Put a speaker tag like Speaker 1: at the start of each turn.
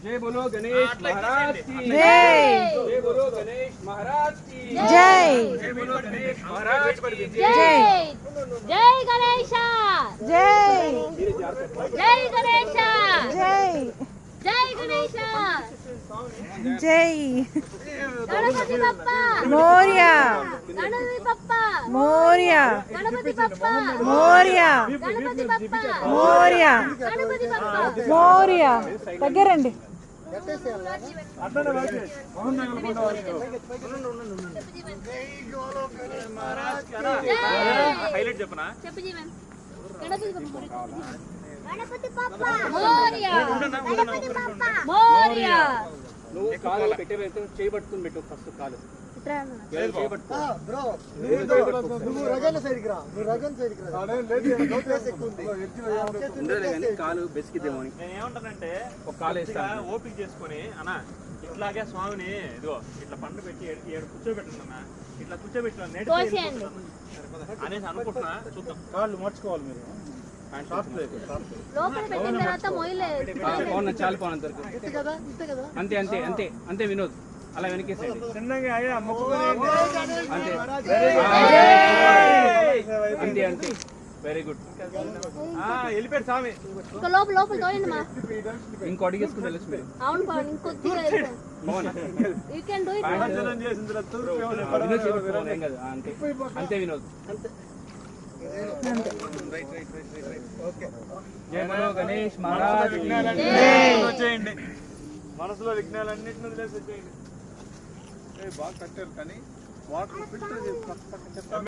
Speaker 1: जय बोलो गणेश महाराज की जय। जय बोलो गणेश महाराज की
Speaker 2: जय।
Speaker 1: जय बोलो गणेश महाराज की
Speaker 2: जय।
Speaker 3: जय गणेश
Speaker 2: जय।
Speaker 3: जय गणेश
Speaker 2: जय।
Speaker 3: जय गणेश
Speaker 2: जय।
Speaker 3: गणपति बप्पा
Speaker 2: मोरया
Speaker 3: गणपति बप्पा
Speaker 2: मोरया
Speaker 3: गणपति बप्पा
Speaker 2: मोरया
Speaker 3: गणपति बप्पा
Speaker 2: मोरया
Speaker 3: गणपति बप्पा
Speaker 2: मोरया దగ్గరండి
Speaker 1: హైలైట్ చెప్పనా
Speaker 3: చెప్పు జీవన్ గణపతి బప్పా గణపతి బప్పా మోరియా గణపతి బప్పా మోరియా
Speaker 1: నువ్వు కాలు పెట్టే చేయబట్టుకుని పెట్టు ఫస్ట్ కాలు
Speaker 4: బ్రో నువ్వు రగన్ సైడ్ కి రా నువ్వు రగన్ సైడ్ కి రా లేదు ప్లేస్ ఎక్కువ ఉంది
Speaker 1: కాలు బెసికిదేమోని నేను ఏమంటానంటే ఒక కాలు వేస్తాను ఓపిక చేసుకొని అన్న ఇట్లాగే స్వామిని ఇదిగో ఇట్లా పండు పెట్టి ఏడు కూర్చోబెట్టున్నా ఇట్లా కూర్చోబెట్టిన నేటి అనేసి అనుకుంటున్నా చూద్దాం కాళ్ళు మార్చుకోవాలి మీరు
Speaker 3: లోపల పెట్టిన తర్వాత మొయిలే
Speaker 1: చాలు పోనంత అంతే అంతే అంతే అంతే వినోద్ అలా వెనకేసేయండి చిన్నగా అంతే అంతే అంతే వెరీ గుడ్ వెళ్ళిపోయాడు స్వామి
Speaker 3: లోపల లోపల తోయండి మా
Speaker 1: ఇంకో అడిగి వేసుకుని వెళ్ళచ్చు మీరు
Speaker 3: అవును పా ఇంకొద్దిగా యూ కెన్ డు ఇట్
Speaker 1: అంతే అంతే వినోద్ జై బలో గణేష్ మహారాజ్ వచ్చేయండి మనసులో విఘ్నాలన్నింటినీ వదిలేసి వచ్చేయండి బాగా కట్టారు కానీ వాటర్ ఫిల్టర్